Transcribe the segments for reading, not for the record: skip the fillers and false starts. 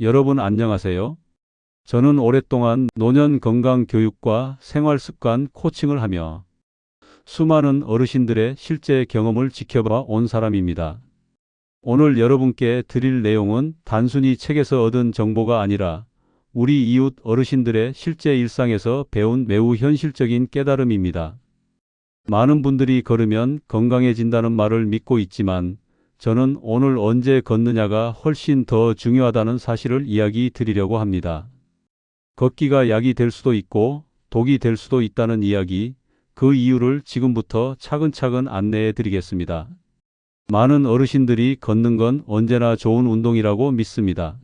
여러분 안녕하세요. 저는 오랫동안 노년 건강 교육과 생활 습관 코칭을 하며 수많은 어르신들의 실제 경험을 지켜봐 온 사람입니다. 오늘 여러분께 드릴 내용은 단순히 책에서 얻은 정보가 아니라 우리 이웃 어르신들의 실제 일상에서 배운 매우 현실적인 깨달음입니다. 많은 분들이 걸으면 건강해진다는 말을 믿고 있지만 저는 오늘 언제 걷느냐가 훨씬 더 중요하다는 사실을 이야기 드리려고 합니다. 걷기가 약이 될 수도 있고 독이 될 수도 있다는 이야기, 그 이유를 지금부터 차근차근 안내해 드리겠습니다. 많은 어르신들이 걷는 건 언제나 좋은 운동이라고 믿습니다.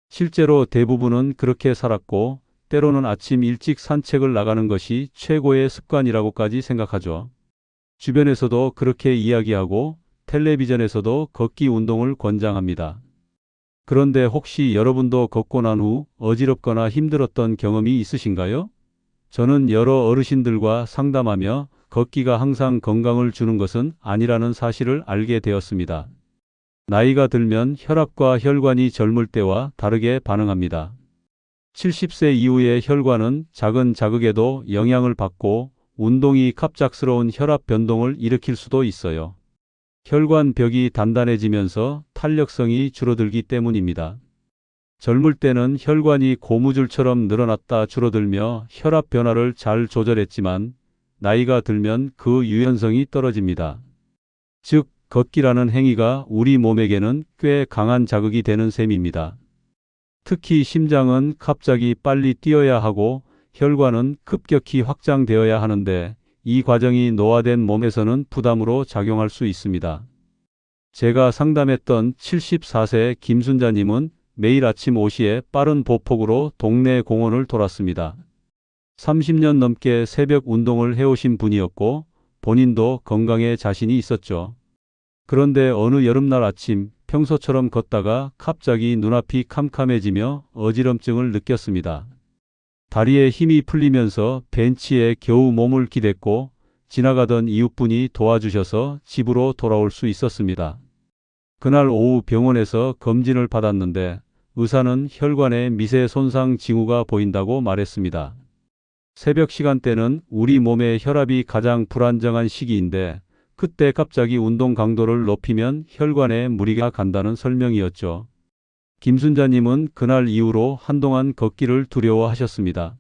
실제로 대부분은 그렇게 살았고 때로는 아침 일찍 산책을 나가는 것이 최고의 습관이라고까지 생각하죠. 주변에서도 그렇게 이야기하고 텔레비전에서도 걷기 운동을 권장합니다. 그런데 혹시 여러분도 걷고 난 후 어지럽거나 힘들었던 경험이 있으신가요? 저는 여러 어르신들과 상담하며 걷기가 항상 건강을 주는 것은 아니라는 사실을 알게 되었습니다. 나이가 들면 혈압과 혈관이 젊을 때와 다르게 반응합니다. 70세 이후의 혈관은 작은 자극에도 영향을 받고 운동이 갑작스러운 혈압 변동을 일으킬 수도 있어요. 혈관벽이 단단해지면서 탄력성이 줄어들기 때문입니다. 젊을 때는 혈관이 고무줄처럼 늘어났다 줄어들며 혈압 변화를 잘 조절했지만 나이가 들면 그 유연성이 떨어집니다. 즉, 걷기라는 행위가 우리 몸에게는 꽤 강한 자극이 되는 셈입니다. 특히 심장은 갑자기 빨리 뛰어야 하고 혈관은 급격히 확장되어야 하는데 이 과정이 노화된 몸에서는 부담으로 작용할 수 있습니다. 제가 상담했던 74세 김순자님은 매일 아침 5시에 빠른 보폭으로 동네 공원을 돌았습니다. 30년 넘게 새벽 운동을 해오신 분이었고 본인도 건강에 자신이 있었죠. 그런데 어느 여름날 아침 평소처럼 걷다가 갑자기 눈앞이 캄캄해지며 어지럼증을 느꼈습니다. 다리에 힘이 풀리면서 벤치에 겨우 몸을 기댔고 지나가던 이웃분이 도와주셔서 집으로 돌아올 수 있었습니다. 그날 오후 병원에서 검진을 받았는데 의사는 혈관에 미세 손상 징후가 보인다고 말했습니다. 새벽 시간대는 우리 몸의 혈압이 가장 불안정한 시기인데 그때 갑자기 운동 강도를 높이면 혈관에 무리가 간다는 설명이었죠. 김순자님은 그날 이후로 한동안 걷기를 두려워하셨습니다.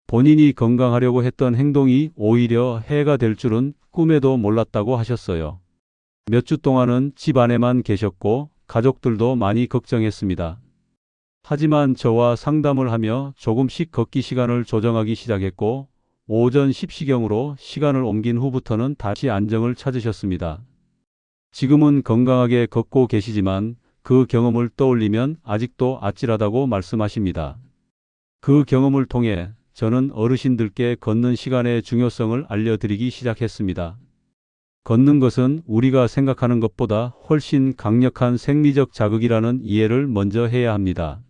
본인이 건강하려고 했던 행동이 오히려 해가 될 줄은 꿈에도 몰랐다고 하셨어요. 몇 주 동안은 집 안에만 계셨고 가족들도 많이 걱정했습니다. 하지만 저와 상담을 하며 조금씩 걷기 시간을 조정하기 시작했고 오전 10시경으로 시간을 옮긴 후부터는 다시 안정을 찾으셨습니다. 지금은 건강하게 걷고 계시지만 그 경험을 떠올리면 아직도 아찔하다고 말씀하십니다. 그 경험을 통해 저는 어르신들께 걷는 시간의 중요성을 알려드리기 시작했습니다. 걷는 것은 우리가 생각하는 것보다 훨씬 강력한 생리적 자극이라는 이해를 먼저 해야 합니다.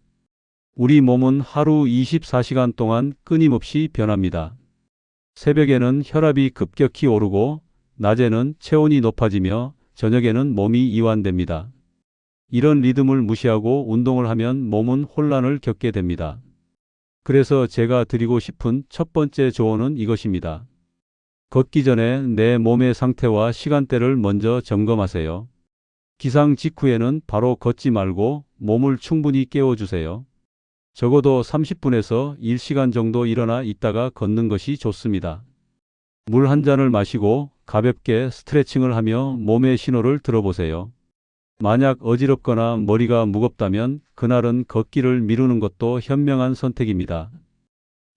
우리 몸은 하루 24시간 동안 끊임없이 변합니다. 새벽에는 혈압이 급격히 오르고 낮에는 체온이 높아지며 저녁에는 몸이 이완됩니다. 이런 리듬을 무시하고 운동을 하면 몸은 혼란을 겪게 됩니다. 그래서 제가 드리고 싶은 첫 번째 조언은 이것입니다. 걷기 전에 내 몸의 상태와 시간대를 먼저 점검하세요. 기상 직후에는 바로 걷지 말고 몸을 충분히 깨워주세요. 적어도 30분에서 1시간 정도 일어나 있다가 걷는 것이 좋습니다. 물 한 잔을 마시고 가볍게 스트레칭을 하며 몸의 신호를 들어보세요. 만약 어지럽거나 머리가 무겁다면 그날은 걷기를 미루는 것도 현명한 선택입니다.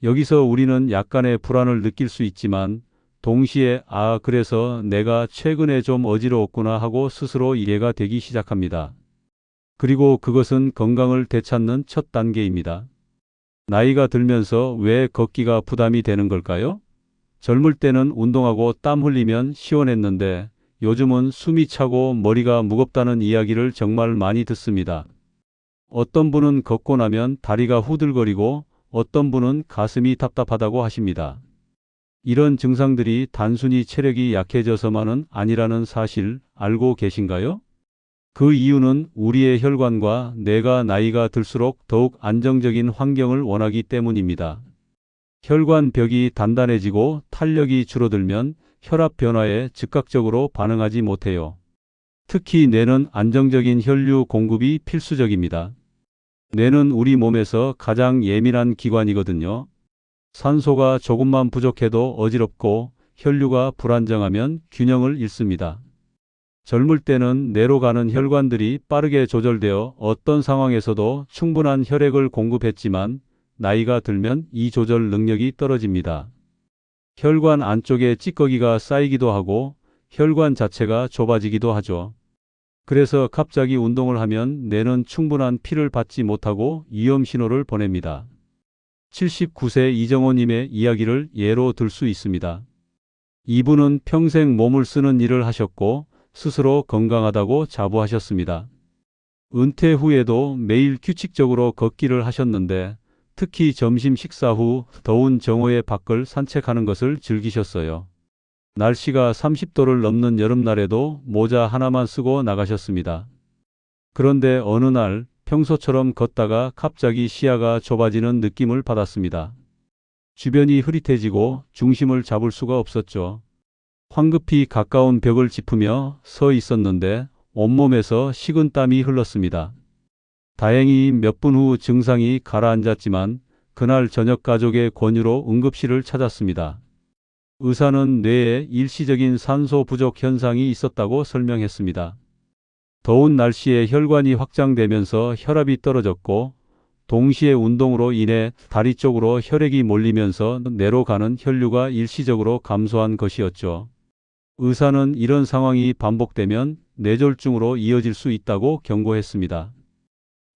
여기서 우리는 약간의 불안을 느낄 수 있지만 동시에 그래서 내가 최근에 좀 어지러웠구나 하고 스스로 이해가 되기 시작합니다. 그리고 그것은 건강을 되찾는 첫 단계입니다. 나이가 들면서 왜 걷기가 부담이 되는 걸까요? 젊을 때는 운동하고 땀 흘리면 시원했는데 요즘은 숨이 차고 머리가 무겁다는 이야기를 정말 많이 듣습니다. 어떤 분은 걷고 나면 다리가 후들거리고 어떤 분은 가슴이 답답하다고 하십니다. 이런 증상들이 단순히 체력이 약해져서만은 아니라는 사실 알고 계신가요? 그 이유는 우리의 혈관과 뇌가 나이가 들수록 더욱 안정적인 환경을 원하기 때문입니다. 혈관 벽이 단단해지고 탄력이 줄어들면 혈압 변화에 즉각적으로 반응하지 못해요. 특히 뇌는 안정적인 혈류 공급이 필수적입니다. 뇌는 우리 몸에서 가장 예민한 기관이거든요. 산소가 조금만 부족해도 어지럽고 혈류가 불안정하면 균형을 잃습니다. 젊을 때는 뇌로 가는 혈관들이 빠르게 조절되어 어떤 상황에서도 충분한 혈액을 공급했지만 나이가 들면 이 조절 능력이 떨어집니다. 혈관 안쪽에 찌꺼기가 쌓이기도 하고 혈관 자체가 좁아지기도 하죠. 그래서 갑자기 운동을 하면 뇌는 충분한 피를 받지 못하고 위험 신호를 보냅니다. 79세 이정호님의 이야기를 예로 들 수 있습니다. 이분은 평생 몸을 쓰는 일을 하셨고 스스로 건강하다고 자부하셨습니다. 은퇴 후에도 매일 규칙적으로 걷기를 하셨는데 특히 점심 식사 후 더운 정오의 밖을 산책하는 것을 즐기셨어요. 날씨가 30도를 넘는 여름날에도 모자 하나만 쓰고 나가셨습니다. 그런데 어느 날 평소처럼 걷다가 갑자기 시야가 좁아지는 느낌을 받았습니다. 주변이 흐릿해지고 중심을 잡을 수가 없었죠. 황급히 가까운 벽을 짚으며 서 있었는데 온몸에서 식은 땀이 흘렀습니다. 다행히 몇 분 후 증상이 가라앉았지만 그날 저녁 가족의 권유로 응급실을 찾았습니다. 의사는 뇌에 일시적인 산소 부족 현상이 있었다고 설명했습니다. 더운 날씨에 혈관이 확장되면서 혈압이 떨어졌고 동시에 운동으로 인해 다리 쪽으로 혈액이 몰리면서 뇌로 가는 혈류가 일시적으로 감소한 것이었죠. 의사는 이런 상황이 반복되면 뇌졸중으로 이어질 수 있다고 경고했습니다.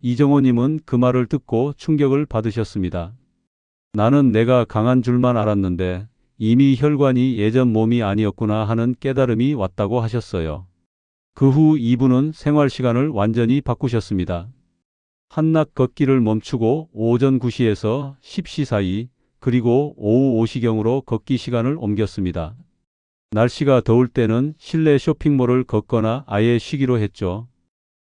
이정호님은 그 말을 듣고 충격을 받으셨습니다. 나는 내가 강한 줄만 알았는데 이미 혈관이 예전 몸이 아니었구나 하는 깨달음이 왔다고 하셨어요. 그 후 이분은 생활 시간을 완전히 바꾸셨습니다. 한낮 걷기를 멈추고 오전 9시에서 10시 사이 그리고 오후 5시경으로 걷기 시간을 옮겼습니다. 날씨가 더울 때는 실내 쇼핑몰을 걷거나 아예 쉬기로 했죠.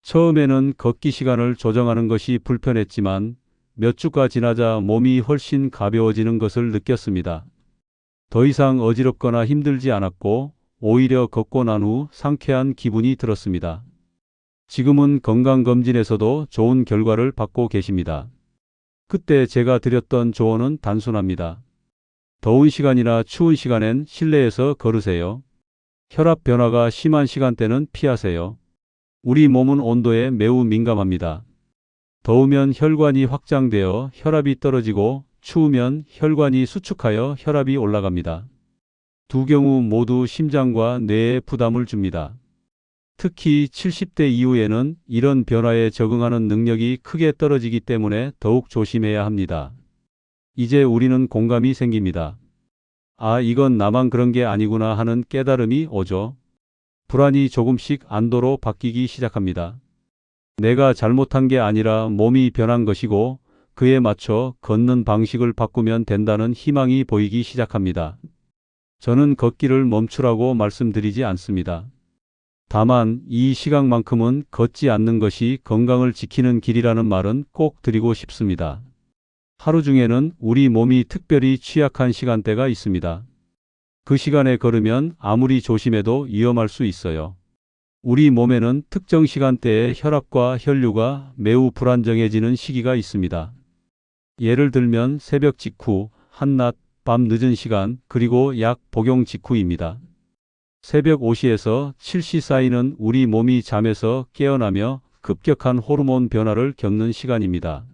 처음에는 걷기 시간을 조정하는 것이 불편했지만 몇 주가 지나자 몸이 훨씬 가벼워지는 것을 느꼈습니다. 더 이상 어지럽거나 힘들지 않았고 오히려 걷고 난 후 상쾌한 기분이 들었습니다. 지금은 건강검진에서도 좋은 결과를 받고 계십니다. 그때 제가 드렸던 조언은 단순합니다. 더운 시간이나 추운 시간엔 실내에서 걸으세요. 혈압 변화가 심한 시간대는 피하세요. 우리 몸은 온도에 매우 민감합니다. 더우면 혈관이 확장되어 혈압이 떨어지고 추우면 혈관이 수축하여 혈압이 올라갑니다. 두 경우 모두 심장과 뇌에 부담을 줍니다. 특히 70대 이후에는 이런 변화에 적응하는 능력이 크게 떨어지기 때문에 더욱 조심해야 합니다. 이제 우리는 공감이 생깁니다. 아, 이건 나만 그런 게 아니구나 하는 깨달음이 오죠. 불안이 조금씩 안도로 바뀌기 시작합니다. 내가 잘못한 게 아니라 몸이 변한 것이고 그에 맞춰 걷는 방식을 바꾸면 된다는 희망이 보이기 시작합니다. 저는 걷기를 멈추라고 말씀드리지 않습니다. 다만 이 시간만큼은 걷지 않는 것이 건강을 지키는 길이라는 말은 꼭 드리고 싶습니다. 하루 중에는 우리 몸이 특별히 취약한 시간대가 있습니다. 그 시간에 걸으면 아무리 조심해도 위험할 수 있어요. 우리 몸에는 특정 시간대에 혈압과 혈류가 매우 불안정해지는 시기가 있습니다. 예를 들면 새벽 직후, 한낮, 밤 늦은 시간, 그리고 약 복용 직후입니다. 새벽 5시에서 7시 사이는 우리 몸이 잠에서 깨어나며 급격한 호르몬 변화를 겪는 시간입니다.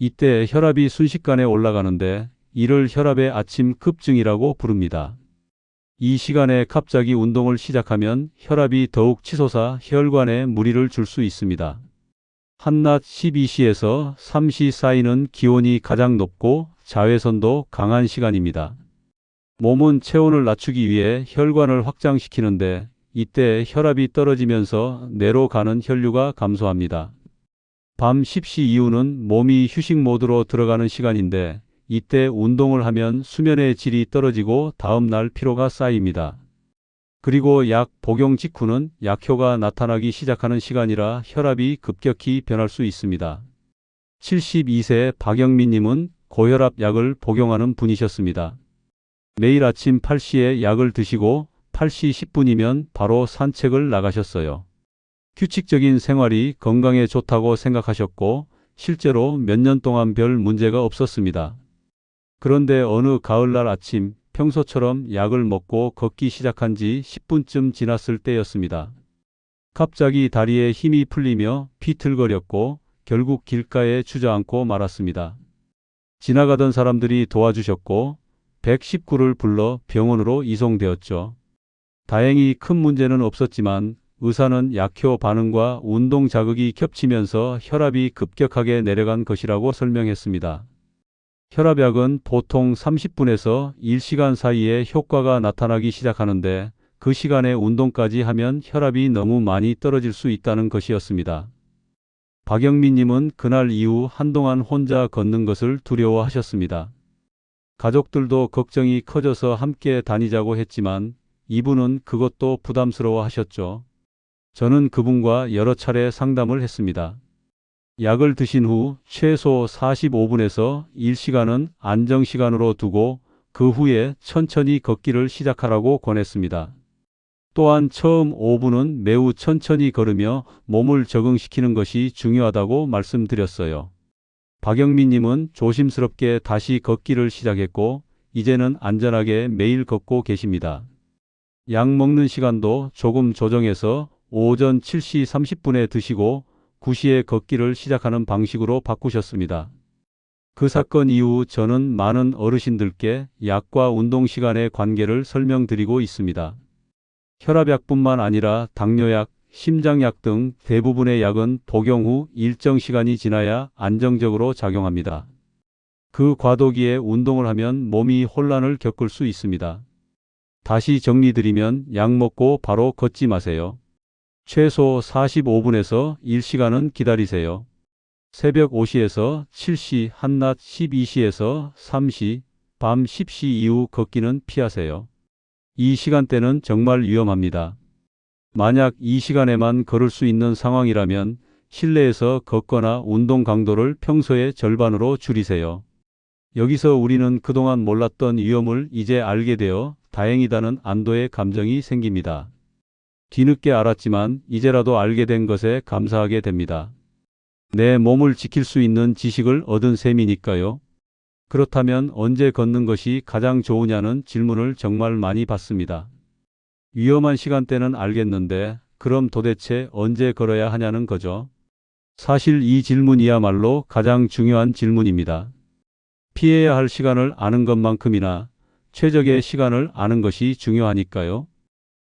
이때 혈압이 순식간에 올라가는데 이를 혈압의 아침 급증이라고 부릅니다. 이 시간에 갑자기 운동을 시작하면 혈압이 더욱 치솟아 혈관에 무리를 줄 수 있습니다. 한낮 12시에서 3시 사이는 기온이 가장 높고 자외선도 강한 시간입니다. 몸은 체온을 낮추기 위해 혈관을 확장시키는데 이때 혈압이 떨어지면서 뇌로 가는 혈류가 감소합니다. 밤 10시 이후는 몸이 휴식 모드로 들어가는 시간인데 이때 운동을 하면 수면의 질이 떨어지고 다음 날 피로가 쌓입니다. 그리고 약 복용 직후는 약효가 나타나기 시작하는 시간이라 혈압이 급격히 변할 수 있습니다. 72세 박영민님은 고혈압 약을 복용하는 분이셨습니다. 매일 아침 8시에 약을 드시고 8시 10분이면 바로 산책을 나가셨어요. 규칙적인 생활이 건강에 좋다고 생각하셨고 실제로 몇 년 동안 별 문제가 없었습니다. 그런데 어느 가을날 아침 평소처럼 약을 먹고 걷기 시작한 지 10분쯤 지났을 때였습니다. 갑자기 다리에 힘이 풀리며 비틀거렸고 결국 길가에 주저앉고 말았습니다. 지나가던 사람들이 도와주셨고 119를 불러 병원으로 이송되었죠. 다행히 큰 문제는 없었지만 의사는 약효 반응과 운동 자극이 겹치면서 혈압이 급격하게 내려간 것이라고 설명했습니다. 혈압약은 보통 30분에서 1시간 사이에 효과가 나타나기 시작하는데 그 시간에 운동까지 하면 혈압이 너무 많이 떨어질 수 있다는 것이었습니다. 박영민님은 그날 이후 한동안 혼자 걷는 것을 두려워하셨습니다. 가족들도 걱정이 커져서 함께 다니자고 했지만 이분은 그것도 부담스러워 하셨죠. 저는 그분과 여러 차례 상담을 했습니다. 약을 드신 후 최소 45분에서 1시간은 안정시간으로 두고 그 후에 천천히 걷기를 시작하라고 권했습니다. 또한 처음 5분은 매우 천천히 걸으며 몸을 적응시키는 것이 중요하다고 말씀드렸어요. 박영민님은 조심스럽게 다시 걷기를 시작했고 이제는 안전하게 매일 걷고 계십니다. 약 먹는 시간도 조금 조정해서 오전 7시 30분에 드시고 9시에 걷기를 시작하는 방식으로 바꾸셨습니다. 그 사건 이후 저는 많은 어르신들께 약과 운동 시간의 관계를 설명드리고 있습니다. 혈압약뿐만 아니라 당뇨약, 심장약 등 대부분의 약은 복용 후 일정 시간이 지나야 안정적으로 작용합니다. 그 과도기에 운동을 하면 몸이 혼란을 겪을 수 있습니다. 다시 정리드리면 약 먹고 바로 걷지 마세요. 최소 45분에서 1시간은 기다리세요. 새벽 5시에서 7시, 한낮 12시에서 3시, 밤 10시 이후 걷기는 피하세요. 이 시간대는 정말 위험합니다. 만약 이 시간에만 걸을 수 있는 상황이라면 실내에서 걷거나 운동 강도를 평소의 절반으로 줄이세요. 여기서 우리는 그동안 몰랐던 위험을 이제 알게 되어 다행이다는 안도의 감정이 생깁니다. 뒤늦게 알았지만 이제라도 알게 된 것에 감사하게 됩니다. 내 몸을 지킬 수 있는 지식을 얻은 셈이니까요. 그렇다면 언제 걷는 것이 가장 좋으냐는 질문을 정말 많이 받습니다. 위험한 시간대는 알겠는데 그럼 도대체 언제 걸어야 하냐는 거죠. 사실 이 질문이야말로 가장 중요한 질문입니다. 피해야 할 시간을 아는 것만큼이나 최적의 시간을 아는 것이 중요하니까요.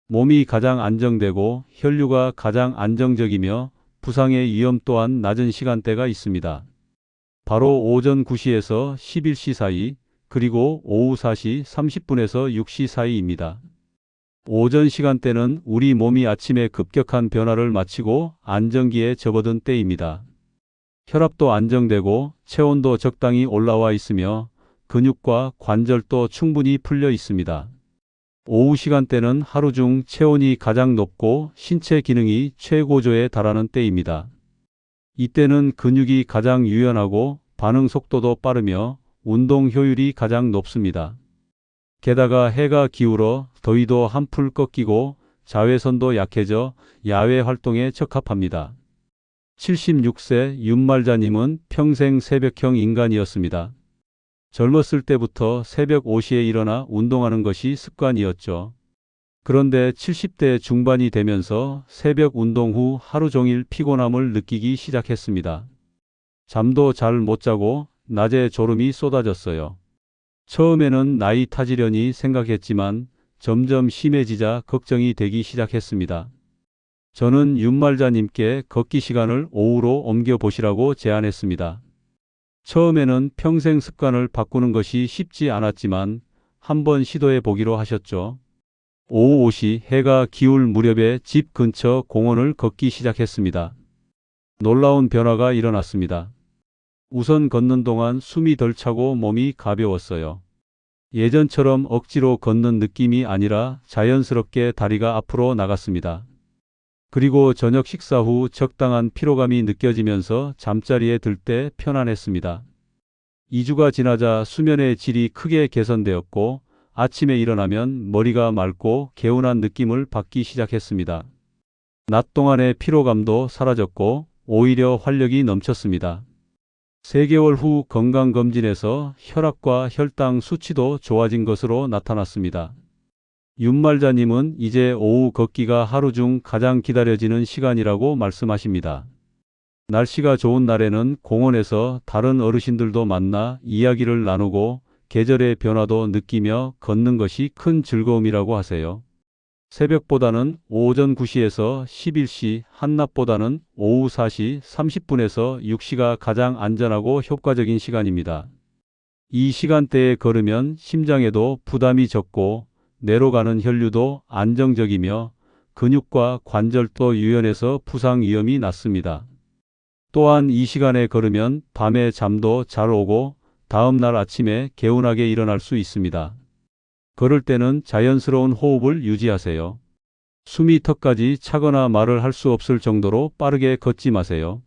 몸이 가장 안정되고 혈류가 가장 안정적이며 부상의 위험 또한 낮은 시간대가 있습니다. 바로 오전 9시에서 11시 사이, 그리고 오후 4시 30분에서 6시 사이입니다. 오전 시간대는 우리 몸이 아침에 급격한 변화를 마치고 안정기에 접어든 때입니다. 혈압도 안정되고 체온도 적당히 올라와 있으며 근육과 관절도 충분히 풀려 있습니다. 오후 시간대는 하루 중 체온이 가장 높고 신체 기능이 최고조에 달하는 때입니다. 이때는 근육이 가장 유연하고 반응 속도도 빠르며 운동 효율이 가장 높습니다. 게다가 해가 기울어 더위도 한풀 꺾이고 자외선도 약해져 야외 활동에 적합합니다. 76세 윤말자님은 평생 새벽형 인간이었습니다. 젊었을 때부터 새벽 5시에 일어나 운동하는 것이 습관이었죠. 그런데 70대 중반이 되면서 새벽 운동 후 하루 종일 피곤함을 느끼기 시작했습니다. 잠도 잘 못 자고 낮에 졸음이 쏟아졌어요. 처음에는 나이 탓이려니 생각했지만 점점 심해지자 걱정이 되기 시작했습니다. 저는 윤말자님께 걷기 시간을 오후로 옮겨보시라고 제안했습니다. 처음에는 평생 습관을 바꾸는 것이 쉽지 않았지만 한번 시도해 보기로 하셨죠. 오후 5시 해가 기울 무렵에 집 근처 공원을 걷기 시작했습니다. 놀라운 변화가 일어났습니다. 우선 걷는 동안 숨이 덜 차고 몸이 가벼웠어요. 예전처럼 억지로 걷는 느낌이 아니라 자연스럽게 다리가 앞으로 나갔습니다. 그리고 저녁 식사 후 적당한 피로감이 느껴지면서 잠자리에 들 때 편안했습니다. 2주가 지나자 수면의 질이 크게 개선되었고 아침에 일어나면 머리가 맑고 개운한 느낌을 받기 시작했습니다. 낮 동안의 피로감도 사라졌고 오히려 활력이 넘쳤습니다. 3개월 후 건강검진에서 혈압과 혈당 수치도 좋아진 것으로 나타났습니다. 윤말자님은 이제 오후 걷기가 하루 중 가장 기다려지는 시간이라고 말씀하십니다. 날씨가 좋은 날에는 공원에서 다른 어르신들도 만나 이야기를 나누고 계절의 변화도 느끼며 걷는 것이 큰 즐거움이라고 하세요. 새벽보다는 오전 9시에서 11시, 한낮보다는 오후 4시 30분에서 6시가 가장 안전하고 효과적인 시간입니다. 이 시간대에 걸으면 심장에도 부담이 적고 뇌로 가는 혈류도 안정적이며 근육과 관절도 유연해서 부상 위험이 낮습니다. 또한 이 시간에 걸으면 밤에 잠도 잘 오고 다음 날 아침에 개운하게 일어날 수 있습니다. 걸을 때는 자연스러운 호흡을 유지하세요. 숨이 턱까지 차거나 말을 할 수 없을 정도로 빠르게 걷지 마세요.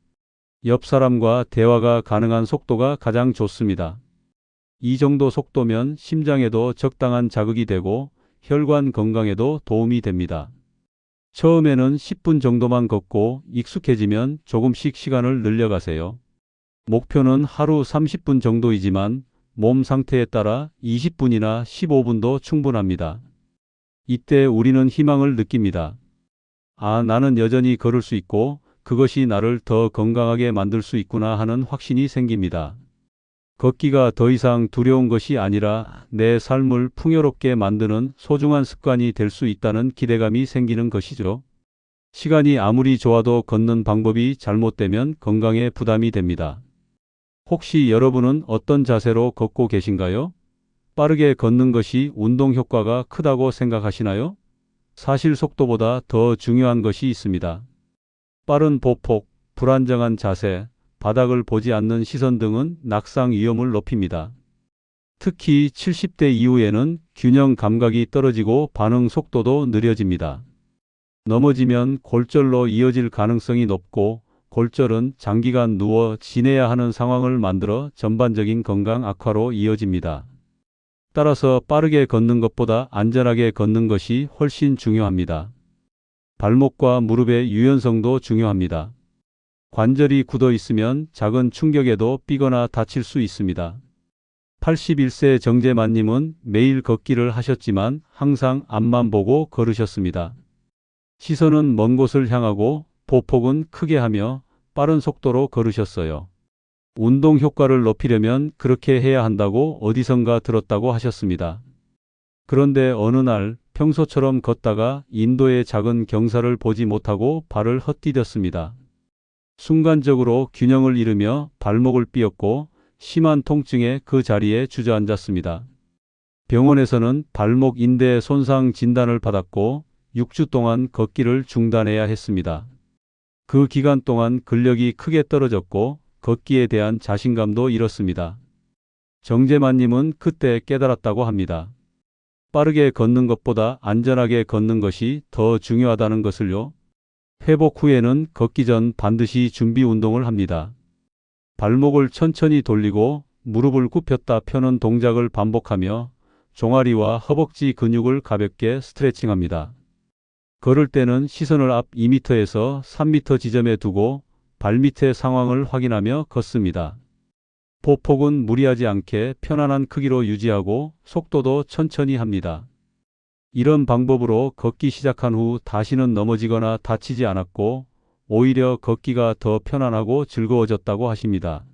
옆 사람과 대화가 가능한 속도가 가장 좋습니다. 이 정도 속도면 심장에도 적당한 자극이 되고 혈관 건강에도 도움이 됩니다. 처음에는 10분 정도만 걷고 익숙해지면 조금씩 시간을 늘려가세요. 목표는 하루 30분 정도이지만 몸 상태에 따라 20분이나 15분도 충분합니다. 이때 우리는 희망을 느낍니다. 아, 나는 여전히 걸을 수 있고 그것이 나를 더 건강하게 만들 수 있구나 하는 확신이 생깁니다. 걷기가 더 이상 두려운 것이 아니라 내 삶을 풍요롭게 만드는 소중한 습관이 될 수 있다는 기대감이 생기는 것이죠. 시간이 아무리 좋아도 걷는 방법이 잘못되면 건강에 부담이 됩니다. 혹시 여러분은 어떤 자세로 걷고 계신가요? 빠르게 걷는 것이 운동 효과가 크다고 생각하시나요? 사실 속도보다 더 중요한 것이 있습니다. 빠른 보폭, 불안정한 자세, 바닥을 보지 않는 시선 등은 낙상 위험을 높입니다. 특히 70대 이후에는 균형 감각이 떨어지고 반응 속도도 느려집니다. 넘어지면 골절로 이어질 가능성이 높고 골절은 장기간 누워 지내야 하는 상황을 만들어 전반적인 건강 악화로 이어집니다. 따라서 빠르게 걷는 것보다 안전하게 걷는 것이 훨씬 중요합니다. 발목과 무릎의 유연성도 중요합니다. 관절이 굳어 있으면 작은 충격에도 삐거나 다칠 수 있습니다. 81세 정재만님은 매일 걷기를 하셨지만 항상 앞만 보고 걸으셨습니다. 시선은 먼 곳을 향하고 보폭은 크게 하며 빠른 속도로 걸으셨어요. 운동 효과를 높이려면 그렇게 해야 한다고 어디선가 들었다고 하셨습니다. 그런데 어느 날 평소처럼 걷다가 인도의 작은 경사를 보지 못하고 발을 헛디뎠습니다. 순간적으로 균형을 잃으며 발목을 삐었고 심한 통증에 그 자리에 주저앉았습니다. 병원에서는 발목 인대 손상 진단을 받았고 6주 동안 걷기를 중단해야 했습니다. 그 기간 동안 근력이 크게 떨어졌고 걷기에 대한 자신감도 잃었습니다. 정재만님은 그때 깨달았다고 합니다. 빠르게 걷는 것보다 안전하게 걷는 것이 더 중요하다는 것을요. 회복 후에는 걷기 전 반드시 준비 운동을 합니다. 발목을 천천히 돌리고 무릎을 굽혔다 펴는 동작을 반복하며 종아리와 허벅지 근육을 가볍게 스트레칭합니다. 걸을 때는 시선을 앞 2m에서 3m 지점에 두고 발밑의 상황을 확인하며 걷습니다. 보폭은 무리하지 않게 편안한 크기로 유지하고 속도도 천천히 합니다. 이런 방법으로 걷기 시작한 후 다시는 넘어지거나 다치지 않았고 오히려 걷기가 더 편안하고 즐거워졌다고 하십니다.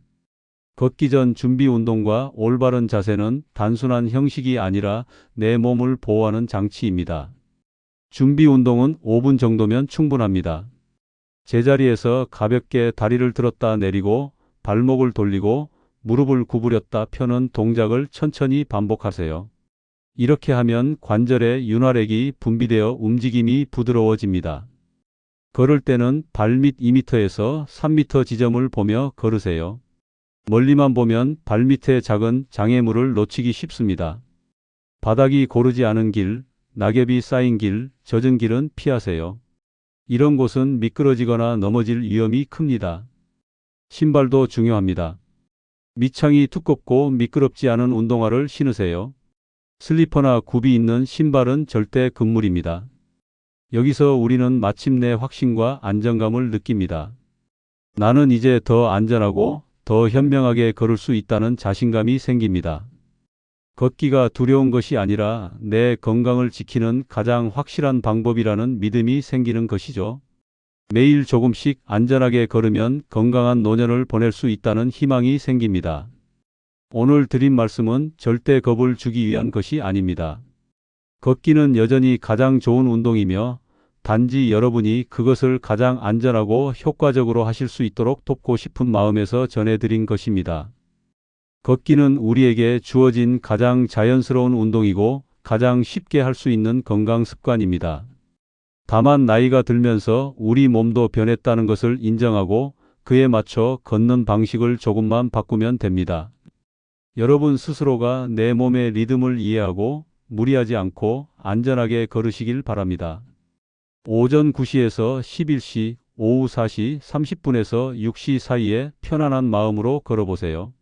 걷기 전 준비 운동과 올바른 자세는 단순한 형식이 아니라 내 몸을 보호하는 장치입니다. 준비 운동은 5분 정도면 충분합니다. 제자리에서 가볍게 다리를 들었다 내리고 발목을 돌리고 무릎을 구부렸다 펴는 동작을 천천히 반복하세요. 이렇게 하면 관절에 윤활액이 분비되어 움직임이 부드러워집니다. 걸을 때는 발밑 2m에서 3m 지점을 보며 걸으세요. 멀리만 보면 발밑의 작은 장애물을 놓치기 쉽습니다. 바닥이 고르지 않은 길, 낙엽이 쌓인 길, 젖은 길은 피하세요. 이런 곳은 미끄러지거나 넘어질 위험이 큽니다. 신발도 중요합니다. 밑창이 두껍고 미끄럽지 않은 운동화를 신으세요. 슬리퍼나 굽이 있는 신발은 절대 금물입니다. 여기서 우리는 마침내 확신과 안정감을 느낍니다. 나는 이제 더 안전하고 더 현명하게 걸을 수 있다는 자신감이 생깁니다. 걷기가 두려운 것이 아니라 내 건강을 지키는 가장 확실한 방법이라는 믿음이 생기는 것이죠. 매일 조금씩 안전하게 걸으면 건강한 노년을 보낼 수 있다는 희망이 생깁니다. 오늘 드린 말씀은 절대 겁을 주기 위한 것이 아닙니다. 걷기는 여전히 가장 좋은 운동이며 단지 여러분이 그것을 가장 안전하고 효과적으로 하실 수 있도록 돕고 싶은 마음에서 전해드린 것입니다. 걷기는 우리에게 주어진 가장 자연스러운 운동이고 가장 쉽게 할 수 있는 건강 습관입니다. 다만 나이가 들면서 우리 몸도 변했다는 것을 인정하고 그에 맞춰 걷는 방식을 조금만 바꾸면 됩니다. 여러분 스스로가 내 몸의 리듬을 이해하고 무리하지 않고 안전하게 걸으시길 바랍니다. 오전 9시에서 11시, 오후 4시 30분에서 6시 사이에 편안한 마음으로 걸어보세요.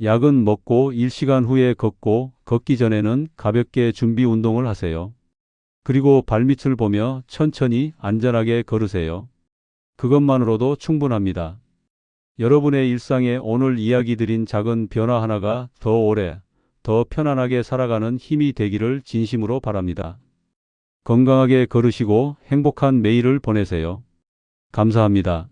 약은 먹고 1시간 후에 걷고 걷기 전에는 가볍게 준비 운동을 하세요. 그리고 발밑을 보며 천천히 안전하게 걸으세요. 그것만으로도 충분합니다. 여러분의 일상에 오늘 이야기 드린 작은 변화 하나가 더 오래, 더 편안하게 살아가는 힘이 되기를 진심으로 바랍니다. 건강하게 걸으시고 행복한 매일을 보내세요. 감사합니다.